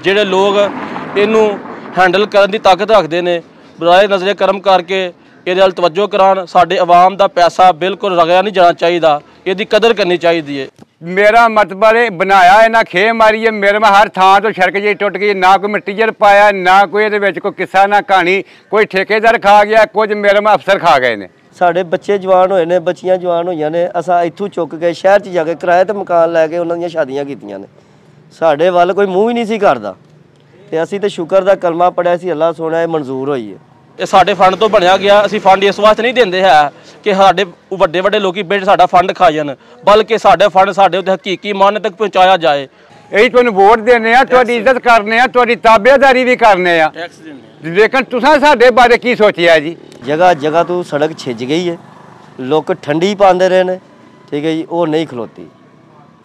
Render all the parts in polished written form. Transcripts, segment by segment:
ਜਿਹੜੇ ਲੋਕ ਇਹਨੂੰ हैंडल करने की ताकत रखते हैं बराए नज़रे करम करके ये तवज्जो करान। साडे आवाम का पैसा बिल्कुल रगड़ा नहीं जाना चाहिए, इसकी कदर करनी चाहिए है। मेरा मतलब बनाया इन्हें खे मारी है, मेरे में हर थां तो सड़क जी टुट गई, ना कोई मटीरियल पाया, ना कोई ये कोई किस्सा, ना कहानी, कोई ठेकेदार खा गया, कुछ मेरे में अफसर खा गए ने। साढ़े बच्चे जवान होए ने, बच्चियां जवान होईयां ने, असां इत्थों चुक के शहर च जाके किराए ते मकान लैके उन्हां दियां शादियां कीतियां ने। साढ़े वल कोई मूँह ही नहीं सी करदा ते असीं ते शुक्र दा कलमा पढ़िया सी, अल्लाह सोना मंजूर होई है। ये साडे फंड तो बनया गया, असीं फंड इस वास्ते नहीं देंदे है कि साडे वड्डे वड्डे लोग बिल्ड साडा फंड खा जान, बल्कि साडे फंड साडे उत्ते हकीकी मायने तक पहुँचाया जाए। यही तुहानूं वोट देने आ, तुहाडी इज्जत करने आ, तुहाडी ताबेदारी भी करने आ, लेकिन तुसां साडे बारे की सोचिया जी? जगह जगह तो सड़क छिज गई है, लोग ठंडी पाते रहे ने, ठीक है जी, वो नहीं खलोती।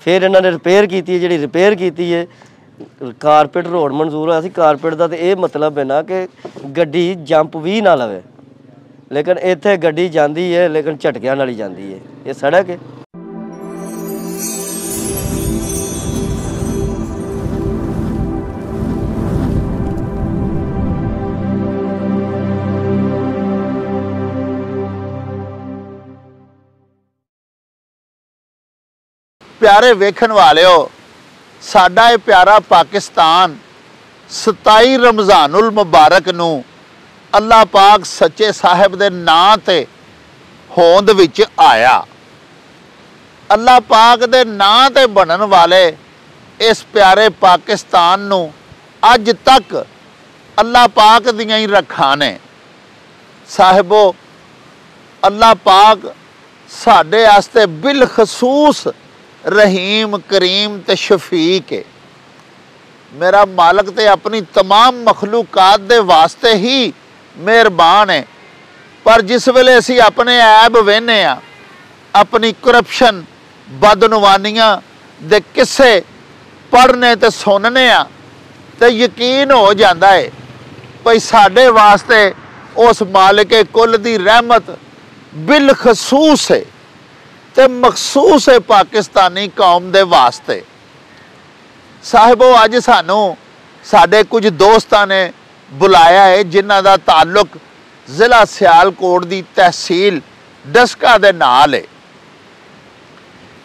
फिर इन्होंने रिपेयर की, जी रिपेयर की है, कारपेट रोड मंजूर होया सी। कारपेट का तो ये मतलब है ना कि गड्डी जंप भी ना लवे, लेकिन इत्थे गड्डी जाती है लेकिन झटकियां नाल ही जाती है। ये सड़क है। प्यारे वेखन वालिओ, साडा ये प्यारा पाकिस्तान 27 रमज़ानुल मुबारक नूं अल्लाह पाक सच्चे साहिब दे नां ते होंद विच आया। अल्लाह पाक दे नां ते बनन वाले इस प्यारे पाकिस्तान नूं अज तक अल्लाह पाक दियां ही रखां ने। साहिबो, अल्लाह पाक साडे आस्ते बिलखसूस रहीम करीम ते शफीक है। मेरा मालक ते अपनी तमाम मखलूकात दे वास्ते ही मेहरबान है, पर जिस वेले असी अपने ऐब वेने आ, अपनी करप्शन बदनुवानियां दे किस्से पढ़ने ते सुनने आ, ते यकीन हो जाता है भाई साडे वास्ते उस मालिक कुल दी रहमत बिलखसूस है ते मखसूस है पाकिस्तानी कौम दे वास्ते। साहिबो, अज सानू साडे कुछ दोस्तां ने बुलाया है जिन्हां दा ताल्लुक जिला सियालकोट दी तहसील डस्का दे नाल है।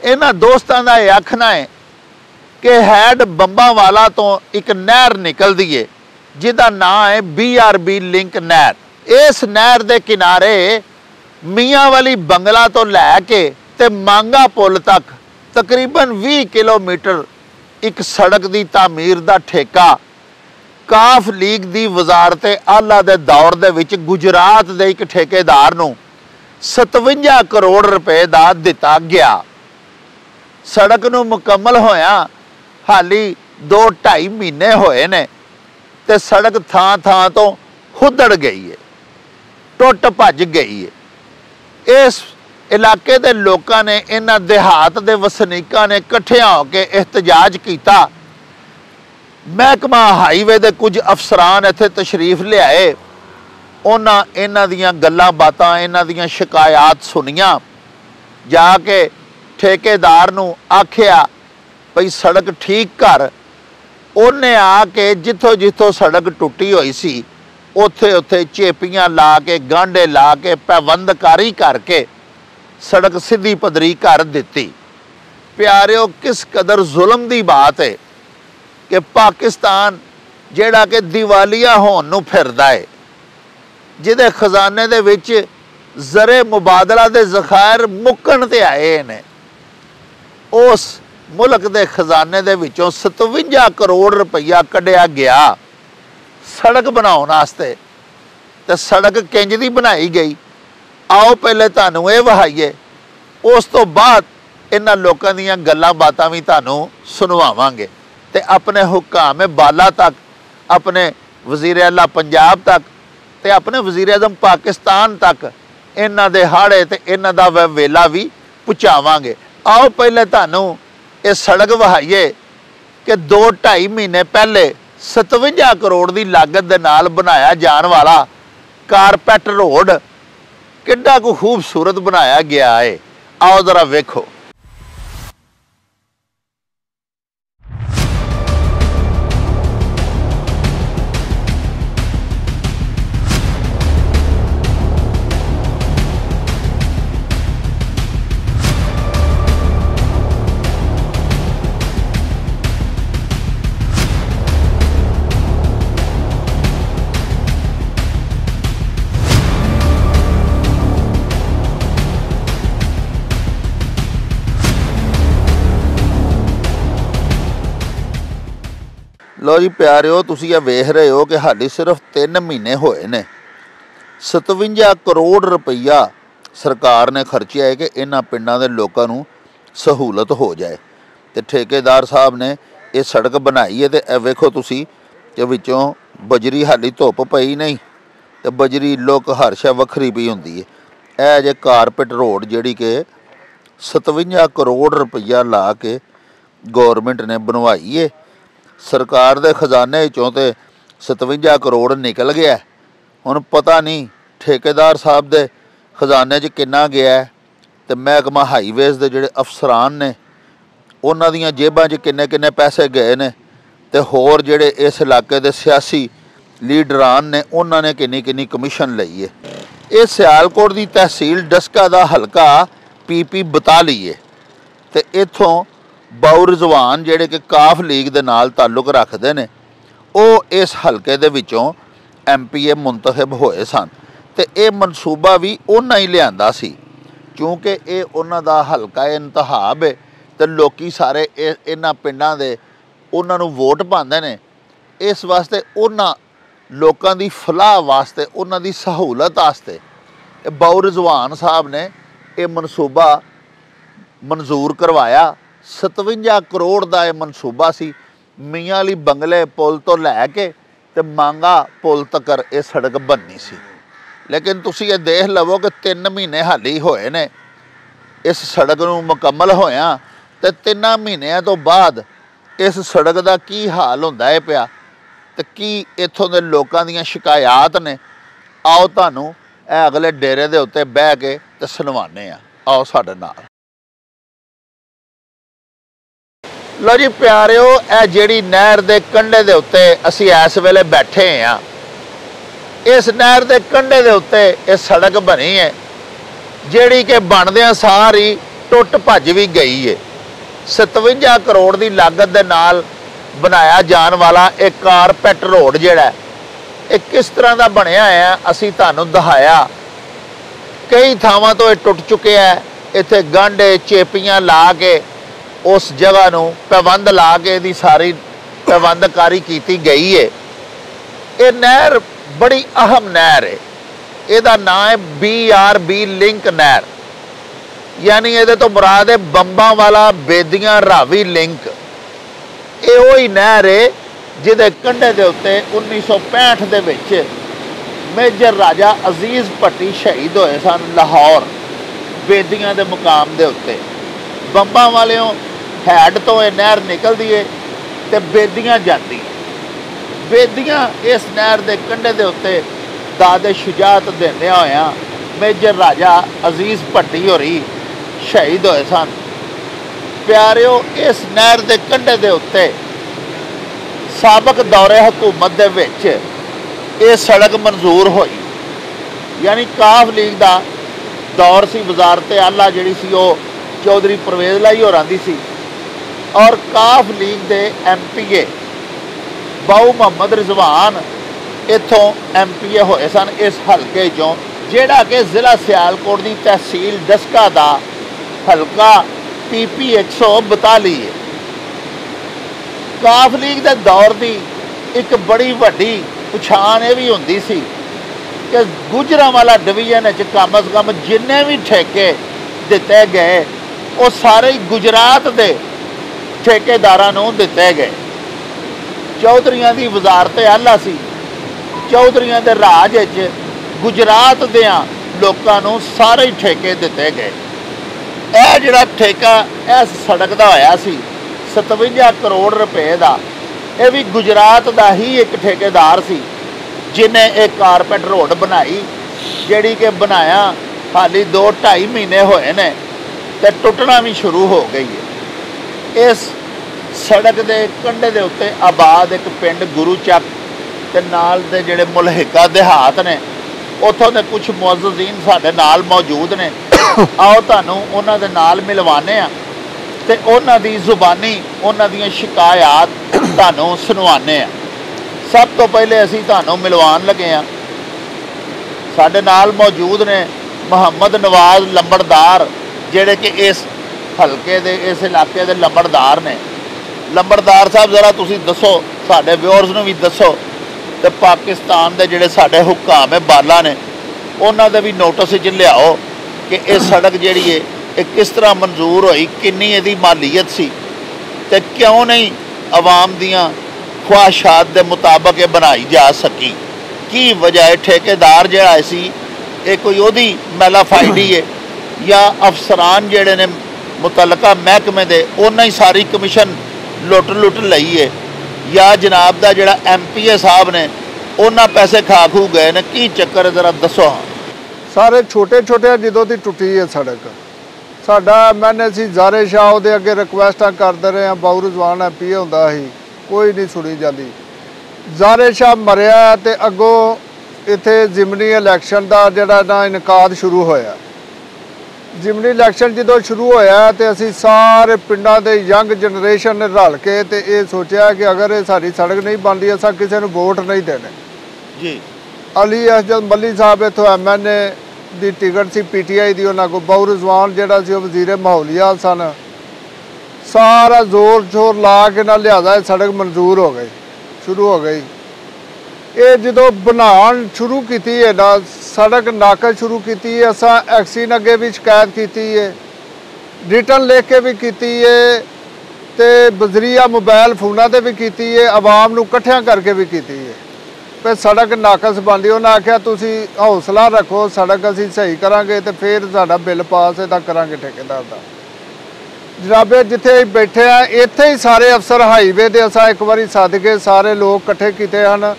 इन्हां दोस्तां दा यह आखना है कि हैड बंबावाला तो एक नहर निकलदी है जिहदा नाम है BRB लिंक नहर। इस नहर दे किनारे मियाँ वाली बंगला तो लैके ते मांगा पुल तक तकरीबन 20 किलोमीटर एक सड़क की तामीर का ठेका काफ लीग की वजारत आला दे दौर दे विच गुजरात दे एक ठेकेदार नूं 57 करोड़ रुपए का दिता गया। सड़क नूं मुकम्मल होया हाली 2-2.5 महीने होए ने ते सड़क थां थां तो हुदड़ गई है, टुट भज गई है। इस इलाके दे लोकां ने, इन्हां देहात दे वसनीकां ने इकट्ठे होके एहतजाज किया। महकमा हाईवे दे कुछ अफसरान इत्थे तशरीफ लियाए, उन्हां इन्हां दियां गल्लां बातां, इन्हां दियां शिकायत सुनियां, जाके ठेकेदार नूं आखिया भई सड़क ठीक कर। उन्हें आके जिथों जिथों सड़क टुटी हुई सी उत्थे उत्थे चेपियां ला के, गांडे ला के, पैबंदकारी करके सड़क सीधी पदरी कर दी। प्यारिओ, किस कदर जुल्म की बात है कि पाकिस्तान जिहड़ा कि दिवालिया होण नूं फिरदा है, जिहदे खजाने दे विच ज़रे मुबादला दे ज़खायर मुक्कण ते आए ने, उस मुल्क दे खजाने दे विचों 57 करोड़ रुपया कढ़िया गया सड़क बनाउण वास्ते। ते सड़क किंज दी बनाई गई, आओ पहले तुहानूं ये वहाईए, उस तो बाद इन्हां लोकां दीयां गल्लां बातां भी तुहानूं सुनवावांगे ते अपने हुकाम बाला तक, अपने वज़ीर आला पंजाब तक ते अपने वज़ीर आज़म पाकिस्तान तक इन्हां दे हाड़े ते इन्हां दा वेला भी पहुँचावांगे। आओ पहले तुहानूं ये सड़क वहाईए कि 2-2.5 महीने पहले 57 करोड़ की लागत के नाल बनाया जाने वाला कारपेट रोड किड्डा को खूबसूरत बनाया गया है। आओ जरा वेखो। लो जी प्यारिओ, तुसीं ये वेख रहे हो कि हाली सिर्फ 3 महीने होए ने 57 करोड़ रुपया सरकार ने खर्चिया है कि इन्हां पिंडां दे लोकां नूं सहूलत हो जाए। तो ठेकेदार साहब ने ये सड़क बनाई है। तो यह वेखो तुसीं कि विचों बजरी हाली धुप पई नहीं, तो बजरी लुक हर शै वखरी भी हुंदी है। यह जे कारपेट रोड जिहड़ी कि 57 करोड़ रुपया ला के गौरमेंट ने बनवाई है। सरकार दे खजाने चों ते 57 करोड़ निकल गया। हुण पता नहीं ठेकेदार साहब दे खजाने च किन्ना गया है, तो महकमा हाईवेज़ दे जिहड़े अफसरान ने उन्हां दीयां जेबां च किन्ने किन्ने पैसे गए ने, ते होर जिहड़े इस इलाके दे सियासी लीडरान ने उन्हां ने किन्नी किन्नी कमीशन लई है। ये सियालकोट दी तहसील डस्का दा हलका PP 42 है। तो इत्थों बाऊ रिजवान जिहड़े कि काफ लीग दे नाल ताल्लुक रखते हैं, वो इस हलके दे विचों MPA मुंतखब होए सन। तो ये मनसूबा भी उन्हां ही लिआंदा सी, क्योंकि ये उन्हां दा हलका इंतहाब है। तो लोकी सारे इन्हां पिंडां दे उन्हां नूं वोट पांदे ने। इस वास्ते उन्हां लोकां दी फलाह वास्ते, उन्हां दी सहूलत वास्ते बाऊ रिजवान साहब ने यह मनसूबा मंजूर करवाया। 57 करोड़ का यह मनसूबा सी। मियाँ अली बंगले पुल तो लैके ते मांगा पुल तक ये सड़क बननी सी। लेकिन तुसी ये देख लवो कि 3 महीने हाली होए ने इस सड़क नूं मुकम्मल होया, ते 3 महीनों तो बाद इस सड़क का की हाल हुंदा है पिया, ते की इत्थों दे लोकां दीयां शिकायत ने। आओ तुहानूं ए अगले डेरे दे उत्ते बह के ते सुनवाने आ। आओ साडे नाल। लो जी प्यारिओ, ए जिहड़ी नहर दे कंढे दे उत्ते असीं इस वेले बैठे हाँ, इस नहर दे कंढे दे उत्ते ये सड़क बनी है, जिहड़ी कि बनदियां सारी टुट भज भी गई है। 57 करोड़ की लागत दे नाल बनाया जान वाला एक कारपेट रोड जिहड़ा ये किस तरह का बनया है असीं तुहानूं दिखाया। कई थावां तो ये टुट चुके है। इत्थे गांढे चेपियां ला के उस जगह नूं पैबंद ला के इहदी सारी पैबंदकारी की गई है। ये नहर बड़ी अहम नहर है। इहदा नाम है BRB लिंक नहर, यानी ये तो मुराद है बंबां वाला बेदियां रावी लिंक। ये वही नहर है जिहदे कंढे दे उत्ते 1965 दे विच मेजर राजा अजीज भट्टी शहीद होए सन लाहौर बेदियां दे मुकाम दे उत्ते। बंबां वालियों हैड तो यह नहर निकलती है तो बेदियां जाती। बेदियां इस नहर के कंढे के उत्ते दादे शुजात देंदियां होया मेजर राजा अजीज भट्टी होरी शहीद होए सन। प्यारिओ, इस नहर के कंढे के उत्ते साबक दौरे हुकूमत दे विच ये सड़क मंजूर हुई, यानी काफ लीग का दौर सी। वजारत आला जिहड़ी सी वो चौधरी परवेज़ लाई होरां दी सी, और काफ लीग के MPA बाऊ मोहम्मद रिजवान इत्थों MPA होए सन इस हलके चों, जिहड़ा कि जिला सियालकोट की तहसील डस्का का हलका PP 142 है। काफ लीग के दौर की एक बड़ी वड्डी पछाण ये भी होंदी सी कि गुजरांवाला डिवीजन कम अज़ कम जिन्ने भी ठेके दिते गए वो सारे गुजरात के ठेकेदारां नूं दिते गए। चौधरियां की वजारत आला सी। चौधरियां के राज गुजरात दियां लोकां नूं सारे ही ठेके दिते गए। यह जिहड़ा ठेका इस सड़क का होया सी 57 करोड़ रुपए का, यह भी गुजरात का ही एक ठेकेदार सी जिन्हें एक कारपेट रोड बनाई, जिहड़ी कि बनाया हाली 2-2.5 महीने होए ने ते टुटना भी शुरू हो गई है। इस सड़क के कंढे के उत्ते आबाद एक पिंड गुरुचक ते नाल दे जिहड़े मुलहिका देहात ने, उत्थों के कुछ मुअज़्ज़िज़ीन साडे नाल मौजूद ने। आओ तुहानूं उन्हां दे नाल मिलवाने आ ते उन्हां दी जुबानी उन्हां दीयां शिकायत तुहानूं सुनवाने आ। सब तो पहले असीं तुहानूं मिलवान लगे आ, साडे नाल मौजूद ने मुहम्मद नवाज लंबड़दार, जिहड़े कि इस हलके दे इस इलाके दे लंबड़दार ने। ਲੰਬੜਦਾਰ ਸਾਹਿਬ ਜ਼ਰਾ ਤੁਸੀਂ ਦੱਸੋ, ਸਾਡੇ ਵਿਊਅਰਸ ਨੂੰ ਵੀ ਦੱਸੋ, ਤੇ ਪਾਕਿਸਤਾਨ ਦੇ ਜਿਹੜੇ ਸਾਡੇ ਹੁਕਾਮ ਹੈ ਬਾਲਾ ਨੇ ਉਹਨਾਂ ਦੇ ਵੀ ਨੋਟਿਸ 'ਚ ਲਿਆਓ ਕਿ ਇਹ ਸੜਕ ਜਿਹੜੀ ਹੈ ਇਹ ਕਿਸ ਤਰ੍ਹਾਂ ਮਨਜ਼ੂਰ ਹੋਈ, ਕਿੰਨੀ ਇਹਦੀ ਮਾਲੀਅਤ ਸੀ ਤੇ ਕਿਉਂ ਨਹੀਂ ਆਵਾਮ ਦੀਆਂ ਖਵਾਹਿਸ਼ਾਤ ਦੇ ਮੁਤਾਬਕ ਇਹ ਬਣਾਈ ਜਾ ਸਕੀ। ਕੀ ਵਜ੍ਹਾ ਹੈ? ਠੇਕੇਦਾਰ ਜਿਹੜਾ ਸੀ ਇਹ ਕੋਈ ਉਹਦੀ ਮੈਲਾਫਾਈਡੀ ਹੈ ਜਾਂ ਅਫਸਰਾਨ ਜਿਹੜੇ ਨੇ ਮੁਤਲਕਾ ਮਹਿਕਮੇ ਦੇ ਉਹਨਾਂ ਹੀ ਸਾਰੀ ਕਮਿਸ਼ਨ ਲੁੱਟ ਲਈ ਹੈ, ਜਾਂ ਜਨਾਬ ਦਾ ਜਿਹੜਾ MPA ਸਾਹਿਬ ਨੇ ਉਹਨਾਂ ਪੈਸੇ ਖਾ ਖੂ ਗਏ ਨੇ? ਕੀ ਚੱਕਰ ਹੈ ਜ਼ਰਾ ਦੱਸੋ। ਸਾਰੇ ਛੋਟੇ ਜਦੋਂ ਦੀ ਟੁੱਟੀ ਹੈ ਸੜਕ, ਸਾਡਾ MNA ਸੀ ਜ਼ਾਰੇ ਸ਼ਾਹ, ਉਹਦੇ ਅੱਗੇ ਰਿਕੁਐਸਟਾਂ ਕਰਦੇ ਰਹੇ ਆ, ਬਾਊ ਰਜ਼ਵਾਨ MPA ਹੁੰਦਾ ਸੀ, ਕੋਈ ਨਹੀਂ ਸੁਣੀ ਜਾਂਦੀ। ਜ਼ਾਰੇ ਸ਼ਾਹ ਮਰਿਆ ਤੇ ਅੱਗੋਂ ਇੱਥੇ ਜ਼ਿਮਨੀ ਇਲੈਕਸ਼ਨ ਦਾ ਜਿਹੜਾ ਨਾ ਇਨਕਾਦ ਸ਼ੁਰੂ ਹੋਇਆ। ਜ਼ਿਮਨੀ ਇਲੈਕਸ਼ਨ ਜਦੋਂ ਸ਼ੁਰੂ ਹੋਇਆ ਤੇ ਅਸੀਂ ਸਾਰੇ ਪਿੰਡਾਂ ਦੇ ਯੰਗ ਜਨਰੇਸ਼ਨ ਨੇ ਰਲ ਕੇ ਤੇ ਇਹ ਸੋਚਿਆ ਕਿ ਅਗਰ ਇਹ ਸਾਡੀ ਸੜਕ ਨਹੀਂ ਬਣਦੀ ਅਸਾਂ ਕਿਸੇ ਨੂੰ ਵੋਟ ਨਹੀਂ ਦੇਣੇ ਜੀ। ਅਲੀ ਅਸਜਦ ਮੱਲੀ ਸਾਹਿਬ ਇੱਥੋਂ MNA ਦੀ ਟਿਕਟ ਸੀ PTI ਦੀ, ਉਹਨਾਂ ਕੋਲ ਬਾਊ ਰਜ਼ਵਾਨ ਜਿਹੜਾ ਸੀ ਉਹ ਵਜ਼ੀਰ ਮਾਹੌਲੀਆਤ ਸਨ। ਸਾਰਾ ਜ਼ੋਰ ਲਾ ਕੇ ਨਾਲ ਲਿਆਦਾ ਇਹ ਸੜਕ ਮਨਜ਼ੂਰ ਹੋ ਗਈ, ਸ਼ੁਰੂ ਹੋ ਗਈ। ਇਹ ਜਦੋਂ ਬਣਾਉਣ ਸ਼ੁਰੂ ਕੀਤੀ ਹੈ ਨਾ ਸੜਕ ਨਾਕਦ ਸ਼ੁਰੂ ਕੀਤੀ ਹੈ, ਅਸਾਂ ਐਕਸੀਨ ਅੱਗੇ ਵੀ ਸ਼ਿਕਾਇਤ ਕੀਤੀ ਹੈ, ਰਿਟਨ ਲਿਖ ਕੇ ਵੀ ਕੀਤੀ ਹੈ ਤੇ ਬਜ਼ਰੀਆ ਮੋਬਾਈਲ ਫੋਨਾਂ ਤੇ ਵੀ ਕੀਤੀ ਹੈ, ਆਵਾਮ ਨੂੰ ਇਕੱਠਿਆਂ ਕਰਕੇ ਵੀ ਕੀਤੀ ਹੈ ਪਰ ਸੜਕ ਨਾਕਸ ਬਣਦੀ। ਉਹਨਾਂ ਆਖਿਆ ਤੁਸੀਂ ਹੌਸਲਾ ਰੱਖੋ, ਸੜਕ ਅਸੀਂ ਸਹੀ ਕਰਾਂਗੇ ਤੇ ਫਿਰ ਸਾਡਾ ਬਿੱਲ ਪਾਸ ਇਹਦਾ ਕਰਾਂਗੇ ਠੇਕੇਦਾਰ ਦਾ। ਜਨਾਬੇ ਜਿੱਥੇ ਬੈਠੇ ਆ ਇੱਥੇ ਹੀ ਸਾਰੇ ਅਫਸਰ ਹਾਈਵੇ ਦੇ ਅਸਾਂ ਇੱਕ ਵਾਰੀ ਸੱਦ ਕੇ ਸਾਰੇ ਲੋਕ ਇਕੱਠੇ ਕੀਤੇ ਹਨ,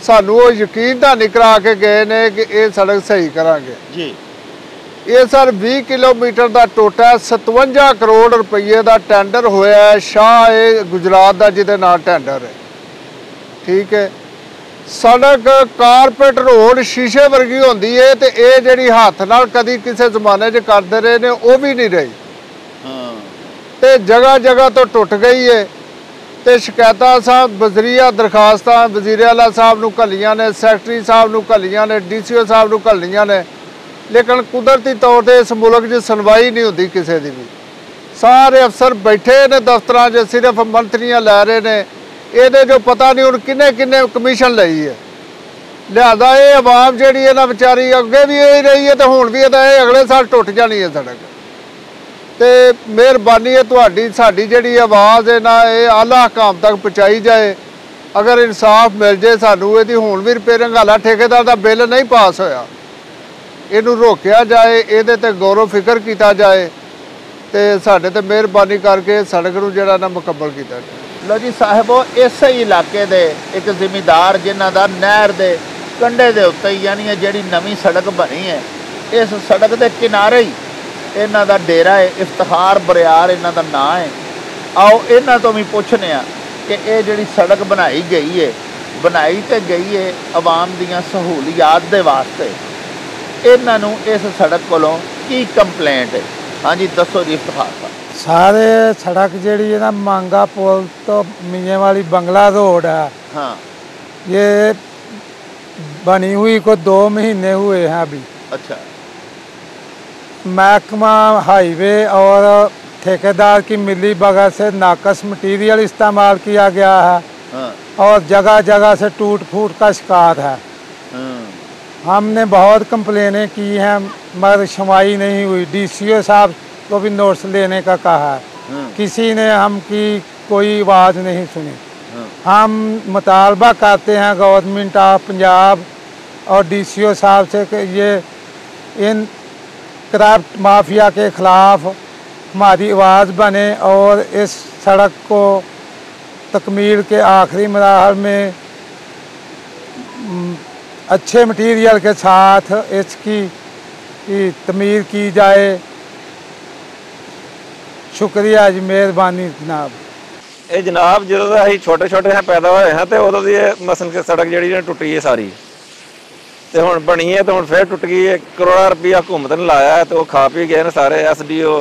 ਸਾਨੂੰ ਉਹ ਯਕੀਨ ਤਾਂ ਨਹੀਂ ਕਰਾ ਕੇ ਗਏ ਨੇ ਕਿ ਇਹ ਸੜਕ ਸਹੀ ਕਰਾਂਗੇ ਜੀ। ਇਹ ਸਰ 20 ਕਿਲੋਮੀਟਰ ਦਾ ਟੋਟਾ 57 ਕਰੋੜ ਰੁਪਏ ਦਾ ਟੈਂਡਰ ਹੋਇਆ, ਸ਼ਾਹ ਇਹ ਗੁਜਰਾਤ ਦਾ ਜਿਹਦੇ ਨਾਲ ਟੈਂਡਰ ਹੈ, ਠੀਕ ਹੈ। ਸੜਕ ਕਾਰਪੇਟ ਰੋਡ ਸ਼ੀਸ਼ੇ ਵਰਗੀ ਹੁੰਦੀ ਹੈ ਤੇ ਇਹ ਜਿਹੜੀ ਹੱਥ ਨਾਲ ਕਦੀ ਕਿਸੇ ਜ਼ਮਾਨੇ 'ਚ ਕਰਦੇ ਰਹੇ ਨੇ ਉਹ ਵੀ ਨਹੀਂ ਰਹੀ ਤੇ ਜਗ੍ਹਾ ਤੋਂ ਟੁੱਟ ਗਈ ਹੈ। ਤੇ ਸ਼ਿਕਾਇਤਾਂ ਸਾਹਿਬ ਬਜ਼ਰੀਆ ਦਰਖਾਸਤਾਂ ਵਜ਼ੀਰ ਆਲਾ ਸਾਹਿਬ ਨੂੰ ਘੱਲੀਆਂ ਨੇ, ਸੈਕਟਰੀ ਸਾਹਿਬ ਨੂੰ ਘੱਲੀਆਂ ਨੇ, DCO ਸਾਹਿਬ ਨੂੰ ਘੱਲੀਆਂ ਨੇ, ਲੇਕਿਨ ਕੁਦਰਤੀ ਤੌਰ 'ਤੇ ਇਸ ਮੁਲਕ 'ਚ ਸੁਣਵਾਈ ਨਹੀਂ ਹੁੰਦੀ ਕਿਸੇ ਦੀ ਵੀ। ਸਾਰੇ ਅਫਸਰ ਬੈਠੇ ਨੇ ਦਫ਼ਤਰਾਂ 'ਚ, ਸਿਰਫ ਮੰਤਰੀਆਂ ਲੈ ਰਹੇ ਨੇ, ਇਹਦੇ ਜੋ ਪਤਾ ਨਹੀਂ ਹੁਣ ਕਿੰਨੇ ਕਮਿਸ਼ਨ ਲਈ ਹੈ। ਲਿਹਾਜ਼ਾ ਇਹ ਆਵਾਮ ਜਿਹੜੀ ਹੈ ਨਾ ਵਿਚਾਰੀ ਅੱਗੇ ਵੀ ਇਹ ਰਹੀ ਹੈ ਤੇ ਹੁਣ ਵੀ ਇਹਦਾ ਇਹ ਅਗਲੇ ਸਾਲ ਟੁੱਟ ਜਾਣੀ ਹੈ ਸੜਕ। ਤੇ ਮਿਹਰਬਾਨੀ ਹੈ ਤੁਹਾਡੀ, ਸਾਡੀ ਜਿਹੜੀ ਆਵਾਜ਼ ਹੈ ਨਾ ਇਹ ਆਲਾ ਹਕਾਮ ਤੱਕ ਪਹੁੰਚਾਈ ਜਾਏ। ਅਗਰ ਇਨਸਾਫ ਮਿਲ ਜੇ ਸਾਨੂੰ, ਇਹਦੀ ਹੁਣ ਵੀ ਰਿਪੇਅਰਿੰਗ ਹਾਲਾ ਠੇਕੇਦਾਰ ਦਾ ਬਿੱਲ ਨਹੀਂ ਪਾਸ ਹੋਇਆ, ਇਹਨੂੰ ਰੋਕਿਆ ਜਾਏ, ਇਹਦੇ ਤੇ ਗੌਰ ਫਿਕਰ ਕੀਤਾ ਜਾਏ ਤੇ ਸਾਡੇ ਤੇ ਮਿਹਰਬਾਨੀ ਕਰਕੇ ਸੜਕ ਨੂੰ ਜਿਹੜਾ ਨਾ ਮੁਕੰਮਲ ਕੀਤਾ ਜਾਏ। ਲੋ ਜੀ ਸਾਹਿਬੋ, ਇਸੇ ਹੀ ਇਲਾਕੇ ਦੇ ਇੱਕ ਜ਼ਿਮੀਂਦਾਰ ਜਿਨ੍ਹਾਂ ਦਾ ਨਹਿਰ ਦੇ ਕੰਢੇ ਦੇ ਉੱਤੇ ਯਾਨੀ ਜਿਹੜੀ ਨਵੀਂ ਸੜਕ ਬਣੀ ਹੈ, ਇਸ ਸੜਕ ਦੇ ਕਿਨਾਰੇ ਹੀ ਇਹਨਾਂ ਦਾ ਡੇਰਾ ਹੈ, ਇਫਤਖਾਰ ਬਰਿਆਰ ਇਹਨਾਂ ਦਾ ਨਾਂ ਹੈ। ਆਓ ਇਹਨਾਂ ਤੋਂ ਵੀ ਪੁੱਛਦੇ ਹਾਂ ਕਿ ਇਹ ਜਿਹੜੀ ਸੜਕ ਬਣਾਈ ਗਈ ਹੈ ਆਵਾਮ ਦੀਆਂ ਸਹੂਲੀਅਤ ਦੇ ਵਾਸਤੇ, ਇਹਨਾਂ ਨੂੰ ਇਸ ਸੜਕ ਕੋਲੋਂ ਕੀ ਕੰਪਲੇਂਟ ਹੈ? ਹਾਂਜੀ ਦੱਸੋ ਜੀ ਇਫਤਖਾਰ ਸਾਹਿਬ। ਸਾਰੇ सड़क जी है ना मांगा पुल तो मियाँ वाली बंगला रोड है, हाँ ये बनी हुई को 2 महीने हुए हैं अभी। अच्छा। महकमा हाईवे और ठेकेदार की मिली बगल से नाकस मटीरियल इस्तेमाल किया गया है, हाँ। और जगह जगह से टूट फूट का शिकार है। हाँ। हमने बहुत कंप्लेनें की हैं मगर सुनवाई नहीं हुई। DCO साहब को भी नोट्स लेने का कहा है, किसी ने हम की कोई आवाज़ नहीं सुनी। हम मुतालबा करते हैं गवर्नमेंट ऑफ पंजाब और DCO साहब से कि ये इन क्राफ्ट माफिया के ख़िलाफ़ हमारी आवाज़ बने और इस सड़क को तकमील के आखिरी मराहल में अच्छे मटीरियल के साथ इसकी तमीर की जाए। शुक्रिया जी, मेहरबानी जनाब। ਇਹ ਜਨਾਬ ਜਦੋਂ ਦਾ ਅਸੀਂ ਛੋਟੇ ਹਾਂ ਪੈਦਾ ਹੋਏ ਹਾਂ ਤੇ ਉਦੋਂ ਦੀ ਇਹ ਮਸਲ ਕੇ ਸੜਕ ਜਿਹੜੀ ਨਾ ਟੁੱਟੀ ਹੈ ਸਾਰੀ, ਤੇ ਹੁਣ ਬਣੀ ਹੈ ਤੇ ਹੁਣ ਫੇਰ ਟੁੱਟ ਗਈ ਹੈ। ਕਰੋੜਾਂ ਰੁਪਈਆ ਹਕੂਮਤ ਨੇ ਲਾਇਆ ਤੇ ਉਹ ਖਾ ਪੀ ਗਏ ਨੇ ਸਾਰੇ, SDO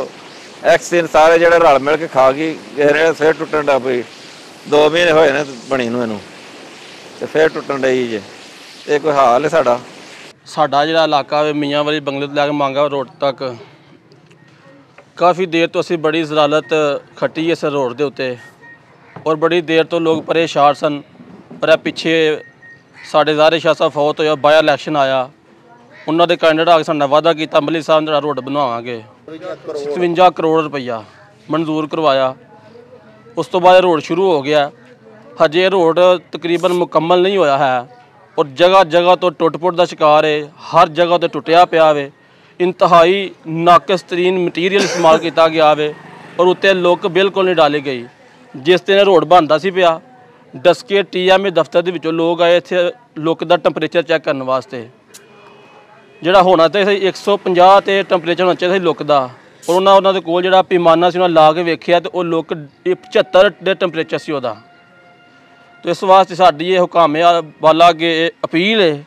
ਐਕਸੀਨ ਸਾਰੇ ਜਿਹੜੇ ਰਲ ਮਿਲ ਕੇ ਖਾ ਗਈ, ਫੇਰ ਟੁੱਟਣ ਡਾ ਪਈ। 2 ਮਹੀਨੇ ਹੋਏ ਨੇ ਬਣੀ ਨੂੰ ਇਹਨੂੰ ਤੇ ਫੇਰ ਟੁੱਟਣ ਡਈ ਜੇ। ਇਹ ਕੋਈ ਹਾਲ ਹੈ ਸਾਡਾ? ਸਾਡਾ ਜਿਹੜਾ ਇਲਾਕਾ ਹੈ ਮੀਆਂ ਵਾਲੀ ਬੰਗਲੇ ਤੋਂ ਲੈ ਕੇ ਮੰਗਾ ਰੋਡ ਤੱਕ ਕਾਫੀ ਦੇਰ ਤੋਂ ਅਸੀਂ ਬੜੀ ਜ਼ਲਾਲਤ ਖੱਟੀ ਇਸ ਰੋਡ ਦੇ ਉੱਤੇ। और बड़ी देर तो लोग परेशान सन। पर पिछे साढ़े ज़ाहिर शाह साहब फौत होया, बाया इलैक्शन आया, उन्होंने कैंडिडेट आके साढ़े वादा किया अंबली साहब जरा रोड बनवावांगे, 57 करोड़ रुपया मंजूर करवाया। उस तो बाद रोड शुरू हो गया, हजे रोड तकरीबन मुकम्मल नहीं होया है और जगह जगह तो टुट पुट का शिकार है, हर जगह तो टुटिया पिया वे, इंतहाई नाकिस तरीन मटीरियल इस्तेमाल किया गया वे और उत्ते लुक बिल्कुल नहीं डाली गई। जिस दिन रोड बनता सी पिया डसके TMA दफ्तर के विचों लोग आए इत्थे लुक का टैंपरेचर चैक करने वास्ते, जिहड़ा होना तो 150 ते टैंपरेचर होना चाहिए लुक का, और उन्होंने कोल जिहड़ा पैमाना सी उन्होंने ला के वेखिया तो लुक 75 के टैंपरेचर सी उहदा। तो इस वास्ते साडी ये हुकामे वाला अगे अपील है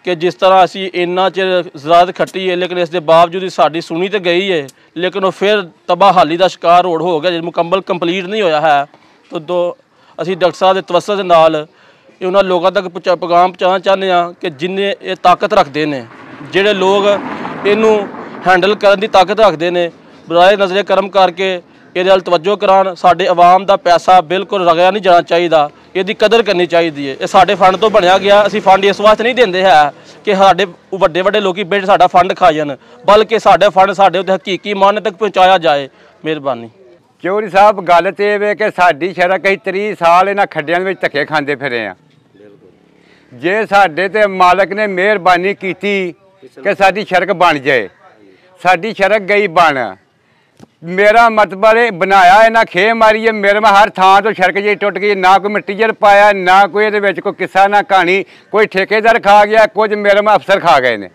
कि जिस तरह असी इन्ना चिर ज़रारत खट्टी है लेकिन इसके बावजूद साड़ी सुनी तो गई है, लेकिन वो फिर तबाहाली का शिकार रोड हो गया, मुकम्मल कंप्लीट नहीं होया है। तो असी डॉक्टर साहब के तवस्सुत दे नाल उन्होंने लोगों तक पैगाम पहुँचाना चाहते हैं कि जिन्हें ये ताकत रखते हैं, जोड़े लोग इनू हैंडल करने की ताकत रखते हैं, बराए नज़रे करम करके ये तवज्जो करान। साडे आवाम का पैसा बिल्कुल रगया नहीं जाना चाहिए, इसकी कदर करनी चाहिए है। ये साडे फंड तो बनया गया, असी फंड इस वास्ते नहीं देंदे है कि साडे वड्डे वड्डे लोग बेच साडा फंड खा जान, बल्कि साडे फंड साडे उत्ते हकीकी माने तक पहुँचाया जाए। मेहरबानी। चौधरी साहब गल तो ये कि साडी सड़क असीं 30 साल इन्हां खड्डियां दे विच धक्के खांदे फिरे आ। जे साडे ते मालक ने मेहरबानी कीती कि साडी सड़क बन जाए, साडी सड़क गई बन। मेरा मतलब है बनाया इन्हां खे मारी है, मेरे में हर थां तो सड़क जी टुट गई, ना कोई मटीरियल पाया, ना कोई इहदे विच कोई किस्सा ना कहानी, कोई ठेकेदार खा गया, कुछ मेरे में अफसर खा गए ने।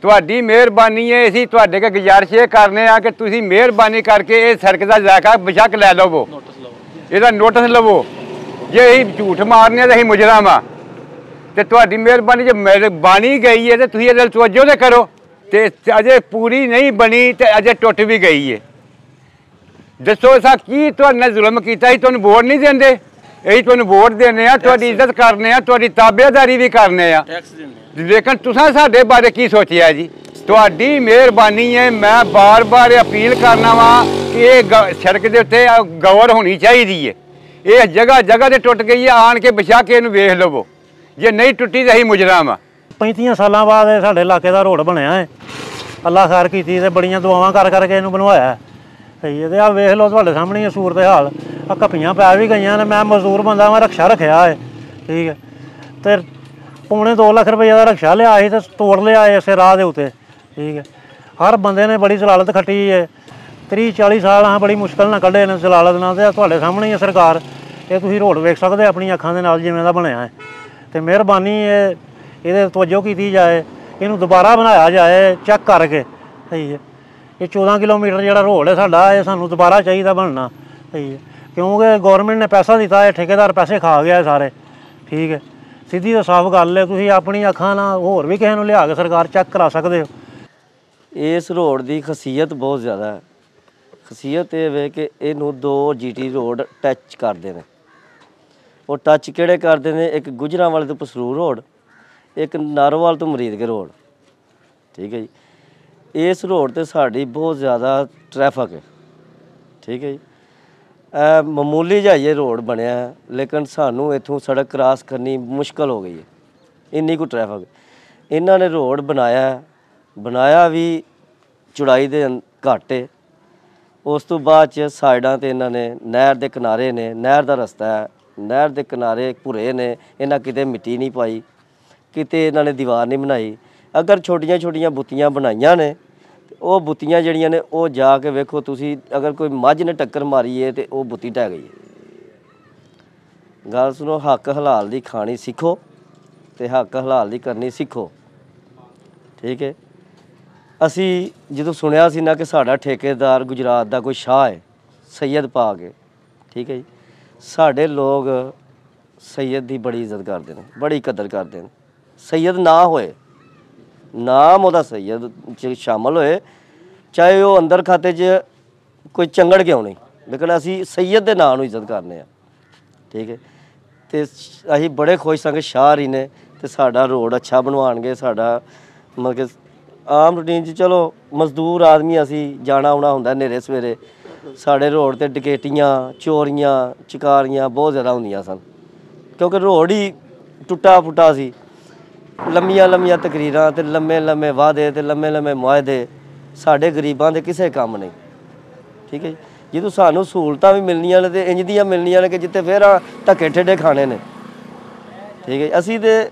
तुहाडी मेहरबानी है, असीं तुहाडे के गुजारिश ये करने आ कि तुसीं मेहरबानी करके इस सड़क का जायका बेशक लै लवो, इहदा नोटिस लवो। जे असीं झूठ मारने तो असीं मुजरम आ, ते तुहाडी मेहरबानी जे मेहरबानी गई है तो तुसीं इहदे तवज्जो ते करो। ते अजे पूरी नहीं बनी तो अजे टुट भी गई है। दसो असा की तुहाडे जुल्म कीता ही, तुहानूं वोट नहीं देंदे, यही तुहानूं वोट देने आ, तुहाडी इज्जत करने आ, तुहाडी ताबेदारी भी करने आ, लेकिन तुसां साडे बारे की सोचिया जी? तुहाडी मेहरबानी है, मैं बार बार अपील करना वा कि ये सड़क के उत्ते गौर होनी चाहिए है। ये जगह जगह ते टुट गई है, आन के बचा के इहनूं वेख लवो, जे नहीं टुटी तो असीं मुजरम आ। 35 सालों बाद साढ़े इलाके का रोड बनया है, अल्लाह खैर की बड़ियां दुआवां कर करके इनू बनवाया है। सही है, आ वेख लो तुहाडे सामने ही सूरत हाल, आ कप्पियां पै भी गई ने। मैं मजदूर बंदा, मैं रक्षा रखा है, ठीक है, तो पौने 2 लाख रुपये का रक्षा लिया ही तो तोड़ लिया इस राह के उत्ते, ठीक है। हर बंदे ने बड़ी जलालत खट्टी है, 30-40 साल अं बड़ी मुश्किल ना कढ़े ने जलालत नाल। ते तुहाडे सामने ही सरकार ये तुसीं रोड वेख सकदे अपनी अखां दे नाल जिवें दा बनया है। तो मेहरबानी ये तवज्जो की जाए, इनू दोबारा बनाया जाए चेक करके। सही है, ये 14 किलोमीटर जो रोड है साडा, ये सानू दोबारा चाहिए बनना। सही है, क्योंकि गौरमेंट ने पैसा दिता है, ठेकेदार पैसे खा गया सारे, ठीक है। सीधी तो साफ गल है, तुसीं अपनी अखां नाल होर भी किसी नूं लिया के सरकार चेक करा सकते हो। इस रोड की खसीयत बहुत ज़्यादा है। खसीयत ये वे कि इनू 2 GT रोड टच करते हैं। वो टच किहड़े करते हैं? एक गुजरांवाले तो पसरूर रोड, एक नारोवाल तो मरीद के रोड, ठीक है जी। इस रोड ते साड़ी बहुत ज़्यादा ट्रैफिक है, ठीक है जी। मामूली जिहा ये रोड बनया है, लेकिन सानू इत्थों सड़क क्रॉस करनी मुश्किल हो गई है, इन्नी को ट्रैफिक। इन्हों ने रोड बनाया भी चौड़ाई दे घट है। उस तो बाद च साइडां ते इन्हों ने नहर के किनारे ने, नहर का रस्ता है, नहर के किनारे भुरे ने, इन्हें किते मिट्टी नहीं पाई, किते इन्होंने दीवार नहीं बनाई। अगर छोटियां छोटियां बुत्तियां बनाइया ने, वो बुत्तियां जड़ियां ने वो जाके वेखो तुसी, अगर कोई मझ ने टक्कर मारी है तो वो बुत्ती ढह गई है। गल सुनो, हक हलाल दी खानी सीखो तो हक हलाल दी करनी सीखो, ठीक है। असी जो सुनिया सी ना कि साडा ठेकेदार गुजरात का कोई शाह है, सैयद पाक है, ठीक है जी। साडे लोग सैयद की बड़ी इज्जत करते हैं, बड़ी कदर करते हैं। सैयद ना होए, नाम वो सैयद च शामिल होए, चाहे वो अंदर खाते च कोई चंगड़ क्यों नहीं, लेकिन असी सैयद के नाम इज्जत करने, ठीक है। तो असी बड़े खुश हाँ कि शाह ही ने तो साडा रोड अच्छा बनवाएंगे। साडा मतलब कि आम रूटीन चलो मजदूर आदमी असी जाना आना होंदा नेरे सवेरे, ਸਾਡੇ ਰੋਡ ਤੇ ਡਕੈਤੀਆਂ ਚੋਰੀਆਂ ਚਕਾਰੀਆਂ ਬਹੁਤ ਜ਼ਿਆਦਾ ਹੁੰਦੀਆਂ ਸਨ ਕਿਉਂਕਿ ਰੋਡ ਹੀ ਟੁੱਟਾ ਫੁੱਟਾ ਸੀ। ਲੰਮੀਆਂ ਲੰਮੀਆਂ ਤਕਰੀਰਾਂ ਤੇ ਲੰਮੇ ਲੰਮੇ ਵਾਅਦੇ ਤੇ ਲੰਮੇ ਲੰਮੇ ਮੁਆਹਦੇ ਸਾਡੇ ਗਰੀਬਾਂ ਦੇ ਕਿਸੇ ਕੰਮ ਨਹੀਂ। ਠੀਕ ਹੈ ਜੀ। ਜਦੋਂ ਸਾਨੂੰ ਸਹੂਲਤਾਂ ਵੀ ਮਿਲਣੀਆਂ ਨੇ ਤੇ ਇੰਜ ਦੀਆਂ ਮਿਲਣੀਆਂ ਨੇ ਕਿ ਜਿੱਥੇ ਫਿਰ ਧੱਕੇ ਠੇਡੇ ਖਾਣੇ ਨੇ। ਠੀਕ ਹੈ। ਅਸੀਂ ਤੇ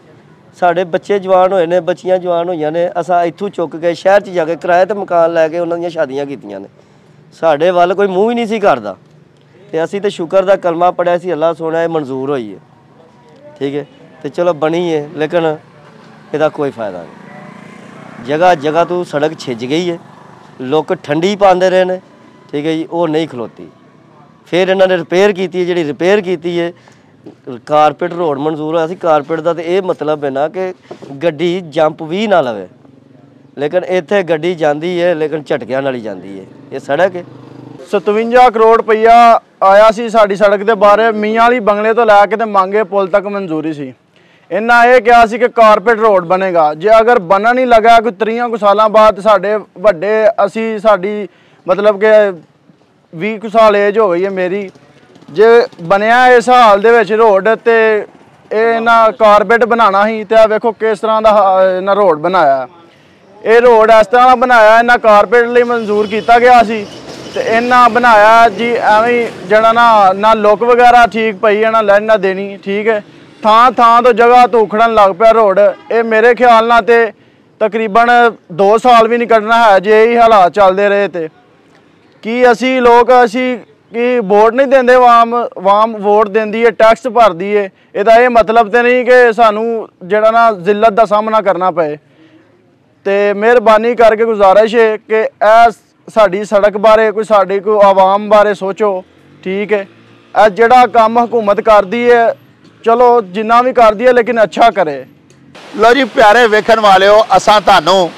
ਸਾਡੇ ਬੱਚੇ ਜਵਾਨ ਹੋਏ ਨੇ, ਬੱਚੀਆਂ ਜਵਾਨ ਹੋਈਆਂ ਨੇ, ਅਸਾਂ ਇੱਥੋਂ ਚੁੱਕ ਕੇ ਸ਼ਹਿਰ 'ਚ ਜਾ ਕੇ ਕਿਰਾਏ 'ਤੇ ਮਕਾਨ ਲੈ ਕੇ ਉਹਨਾਂ ਦੀਆਂ ਸ਼ਾਦੀਆਂ ਕੀਤੀਆਂ ਨੇ। ਸਾਡੇ ਵੱਲ ਕੋਈ ਮੂੰਹ ਵੀ ਨਹੀਂ ਸੀ ਕਰਦਾ ਤੇ ਅਸੀਂ ਤੇ ਸ਼ੁਕਰ ਦਾ ਕਲਮਾ ਪੜਿਆ ਸੀ, ਅੱਲਾ ਸੋਹਣਾ ਇਹ ਮਨਜ਼ੂਰ ਹੋਈ ਹੈ। ਠੀਕ ਹੈ। ਤੇ ਚਲੋ ਬਣੀ ਹੈ ਲੇਕਿਨ ਇਹਦਾ ਕੋਈ ਫਾਇਦਾ ਨਹੀਂ। ਜਗ੍ਹਾ ਜਗ੍ਹਾ ਤੋਂ ਸੜਕ ਛਿੱਜ ਗਈ ਹੈ, ਲੋਕ ਠੰਡੀ ਪਾਉਂਦੇ ਰਹੇ ਨੇ। ਠੀਕ ਹੈ ਜੀ। ਉਹ ਨਹੀਂ ਖਲੋਤੀ। ਫਿਰ ਇਹਨਾਂ ਨੇ ਰਿਪੇਅਰ ਕੀਤੀ ਹੈ, ਜਿਹੜੀ ਰਿਪੇਅਰ ਕੀਤੀ ਹੈ ਕਾਰਪੇਟ ਰੋਡ ਮਨਜ਼ੂਰ ਹੋਇਆ ਸੀ। ਕਾਰਪੇਟ ਦਾ ਤੇ ਇਹ ਮਤਲਬ ਹੈ ਨਾ ਕਿ ਗੱਡੀ ਜੰਪ ਵੀ ਨਾ ਲਵੇ, ਲੇਕਿਨ ਇੱਥੇ ਗੱਡੀ ਜਾਂਦੀ ਹੈ ਲੇਕਿਨ ਝਟਕਿਆਂ ਨਾਲ ਹੀ ਜਾਂਦੀ ਹੈ। ਇਹ ਸੜਕ ਹੈ। 57 ਕਰੋੜ ਰੁਪਈਆ ਆਇਆ ਸੀ ਸਾਡੀ ਸੜਕ ਦੇ ਬਾਰੇ। ਮੀਆਂ ਵਾਲੀ ਬੰਗਲੇ ਤੋਂ ਲੈ ਕੇ ਤੇ ਮੰਗੇ ਪੁਲ ਤੱਕ ਮਨਜ਼ੂਰੀ ਸੀ। ਇਹਨਾਂ ਇਹ ਕਿਹਾ ਸੀ ਕਿ ਕਾਰਪੇਟ ਰੋਡ ਬਣੇਗਾ। ਜੇ ਅਗਰ ਬਣਨ ਹੀ ਲੱਗਾ ਕੋਈ 30 ਕੁ ਸਾਲਾਂ ਬਾਅਦ ਸਾਡੇ ਵੱਡੇ ਅਸੀਂ ਸਾਡੀ ਮਤਲਬ ਕਿ 20 ਕੁ ਸਾਲ ਏਜ ਹੋ ਗਈ ਹੈ ਮੇਰੀ, ਜੇ ਬਣਿਆ ਇਸ ਹਾਲ ਦੇ ਵਿੱਚ ਰੋਡ ਤੇ ਇਹ ਇਹਨਾਂ ਕਾਰਪੇਟ ਬਣਾਉਣਾ ਸੀ ਤੇ ਆ ਵੇਖੋ ਕਿਸ ਤਰ੍ਹਾਂ ਦਾ ਇਹਨਾਂ ਰੋਡ ਬਣਾਇਆ। ਇਹ ਰੋਡ ਇਸ ਤਰ੍ਹਾਂ ਦਾ ਬਣਾਇਆ, ਇਹਨਾਂ ਕਾਰਪੇਟ ਲਈ ਮਨਜ਼ੂਰ ਕੀਤਾ ਗਿਆ ਸੀ ਤੇ ਇਹਨਾਂ ਬਣਾਇਆ ਜੀ ਐਵੇਂ ਜਿਹੜਾ ਨਾ ਲੁੱਕ ਵਗੈਰਾ ਠੀਕ ਪਈ ਹੈ ਨਾ ਲੈਣ ਨਾ ਦੇਣੀ। ਠੀਕ ਹੈ। ਥਾਂ ਥਾਂ ਤੋਂ ਜਗ੍ਹਾ ਤੋਂ ਉਖੜਨ ਲੱਗ ਪਿਆ ਰੋਡ। ਇਹ ਮੇਰੇ ਖਿਆਲ ਨਾਲ ਤੇ ਤਕਰੀਬਨ 2 ਸਾਲ ਵੀ ਨਹੀਂ ਕੱਢਣਾ ਹੈ ਜੇ ਇਹੀ ਹਾਲਾਤ ਚੱਲਦੇ ਰਹੇ ਤੇ। ਕੀ ਅਸੀਂ ਲੋਕ ਕੀ ਵੋਟ ਨਹੀਂ ਦਿੰਦੇ? ਵਾਮ ਵੋਟ ਦਿੰਦੀ ਹੈ, ਟੈਕਸ ਭਰਦੀ ਹੈ। ਇਹਦਾ ਇਹ ਮਤਲਬ ਤੇ ਨਹੀਂ ਕਿ ਸਾਨੂੰ ਜਿਹੜਾ ਨਾ ਜ਼ਿਲਤ ਦਾ ਸਾਹਮਣਾ ਕਰਨਾ ਪਏ। ਤੇ ਮਿਹਰਬਾਨੀ ਕਰਕੇ ਗੁਜ਼ਾਰਿਸ਼ ਹੈ ਕਿ ਇਹ ਸਾਡੀ ਸੜਕ ਬਾਰੇ ਸਾਡੀ ਕੋਈ ਆਵਾਮ ਬਾਰੇ ਸੋਚੋ। ਠੀਕ ਹੈ। ਇਹ ਜਿਹੜਾ ਕੰਮ ਹਕੂਮਤ ਕਰਦੀ ਹੈ ਚਲੋ ਜਿੰਨਾ ਵੀ ਕਰਦੀ ਹੈ ਲੇਕਿਨ ਅੱਛਾ ਕਰੇ। ਲੋ ਜੀ ਪਿਆਰੇ ਵੇਖਣ ਵਾਲਿਓ, ਅਸਾਂ ਤੁਹਾਨੂੰ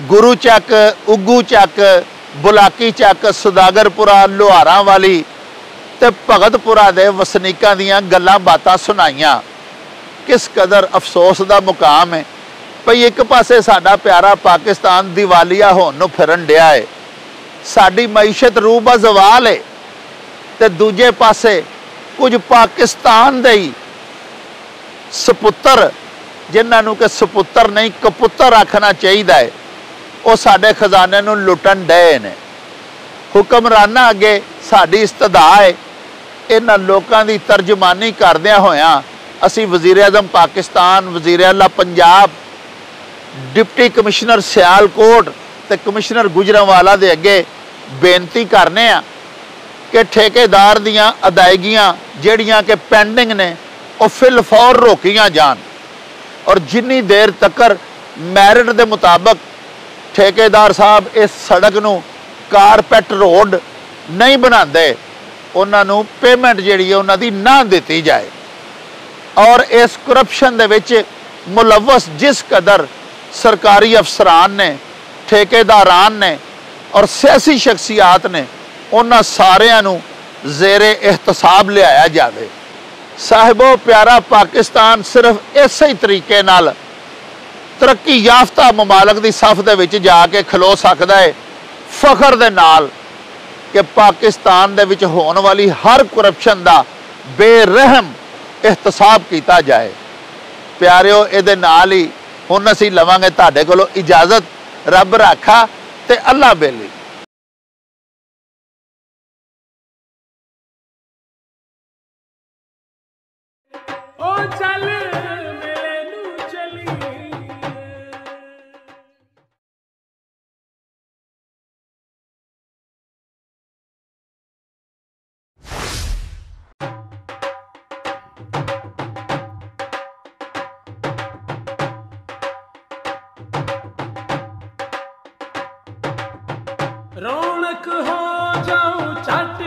ਗੁਰੂ ਚੱਕ, ਉਗੂ ਚੱਕ, ਬੁਲਾਕੀ ਚੱਕ, ਸੁਦਾਗਰਪੁਰਾ, ਲੁਹਾਰਾਂ ਵਾਲੀ ਤੇ ਭਗਤਪੁਰਾ ਦੇ ਵਸਨੀਕਾਂ ਦੀਆਂ ਗੱਲਾਂ ਬਾਤਾਂ ਸੁਣਾਈਆਂ। ਕਿਸ ਕਦਰ ਅਫਸੋਸ ਦਾ ਮੁਕਾਮ ਹੈ ਭਈ ਇੱਕ ਪਾਸੇ ਸਾਡਾ ਪਿਆਰਾ ਪਾਕਿਸਤਾਨ ਦੀਵਾਲੀਆ ਹੋਣ ਨੂੰ ਫਿਰਨ ਡਿਆ ਹੈ, ਸਾਡੀ ਮਈਸ਼ਤ ਰੂਬਾ ਜ਼ਵਾਲ ਹੈ, ਤੇ ਦੂਜੇ ਪਾਸੇ ਕੁਝ ਪਾਕਿਸਤਾਨ ਦੇ ਹੀ ਸਪੁੱਤਰ, ਜਿਨ੍ਹਾਂ ਨੂੰ ਕਿ ਸਪੁੱਤਰ ਨਹੀਂ ਕਪੁੱਤਰ ਆਖਣਾ ਚਾਹੀਦਾ ਹੈ, ਉਹ ਸਾਡੇ ਖਜ਼ਾਨੇ ਨੂੰ ਲੁੱਟਣ ਡਏ ਨੇ। ਹੁਕਮਰਾਨਾਂ ਅੱਗੇ ਸਾਡੀ ਇਸਤਦਾ ਹੈ। ਇਹਨਾਂ ਲੋਕਾਂ ਦੀ ਤਰਜਮਾਨੀ ਕਰਦਿਆਂ ਹੋਇਆਂ ਅਸੀਂ ਵਜ਼ੀਰ ਆਜ਼ਮ ਪਾਕਿਸਤਾਨ, ਵਜ਼ੀਰ ਆਲਾ ਪੰਜਾਬ, ਡਿਪਟੀ ਕਮਿਸ਼ਨਰ ਸਿਆਲਕੋਟ ਤੇ ਕਮਿਸ਼ਨਰ ਗੁਜਰਾਂਵਾਲਾ ਦੇ ਅੱਗੇ ਬੇਨਤੀ ਕਰਨੇ ਆ ਕਿ ਠੇਕੇਦਾਰ ਦੀਆਂ ਅਦਾਇਗੀਆਂ ਜਿਹੜੀਆਂ ਕਿ ਪੈਂਡਿੰਗ ਨੇ ਉਹ ਫਿਲਫੌਰ ਰੋਕੀਆਂ ਜਾਣ, ਔਰ ਜਿੰਨੀ ਦੇਰ ਤੱਕ ਮੈਰਿਟ ਦੇ ਮੁਤਾਬਕ ਠੇਕੇਦਾਰ ਸਾਹਿਬ ਇਸ ਸੜਕ ਨੂੰ ਕਾਰਪੇਟ ਰੋਡ ਨਹੀਂ ਬਣਾਉਂਦੇ, ਉਹਨਾਂ ਨੂੰ ਪੇਮੈਂਟ ਜਿਹੜੀ ਹੈ ਉਹਨਾਂ ਦੀ ਨਾ ਦਿੱਤੀ ਜਾਏ। ਔਰ ਇਸ ਕਰਪਸ਼ਨ ਦੇ ਵਿੱਚ ਮੁਲਵਸ ਜਿਸ ਕਦਰ ਸਰਕਾਰੀ ਅਫਸਰਾਨ ਨੇ, ਠੇਕੇਦਾਰਾਨ ਨੇ ਔਰ ਸਿਆਸੀ ਸ਼ਖਸੀਆਤ ਨੇ, ਉਹਨਾਂ ਸਾਰਿਆਂ ਨੂੰ ਜ਼ੇਰੇ ਇਹਤਸਾਬ ਲਿਆਇਆ ਜਾਵੇ। ਸਾਹਿਬੋ ਪਿਆਰਾ ਪਾਕਿਸਤਾਨ ਸਿਰਫ ਇਸੇ ਹੀ ਤਰੀਕੇ ਨਾਲ ਤਰੱਕੀ ਯਾਫਤਾ ਮਮਾਲਕ ਦੀ ਸਫ ਦੇ ਵਿੱਚ ਜਾ ਕੇ ਖਲੋ ਸਕਦਾ ਹੈ ਫਖਰ ਦੇ ਨਾਲ ਕਿ ਪਾਕਿਸਤਾਨ ਦੇ ਵਿੱਚ ਹੋਣ ਵਾਲੀ ਹਰ ਕਰਪਸ਼ਨ ਦਾ ਬੇਰਹਿਮ ਇਹਤਸਾਬ ਕੀਤਾ ਜਾਏ। ਪਿਆਰਿਓ, ਇਹਦੇ ਨਾਲ ਹੀ ਹੁਣ ਅਸੀਂ ਲਵਾਂਗੇ ਤੁਹਾਡੇ ਕੋਲੋਂ ਇਜਾਜ਼ਤ। ਰੱਬ ਰਾਖਾ ਤੇ ਅੱਲਾ ਬੇਲੀ। रौनक हो जाऊं चट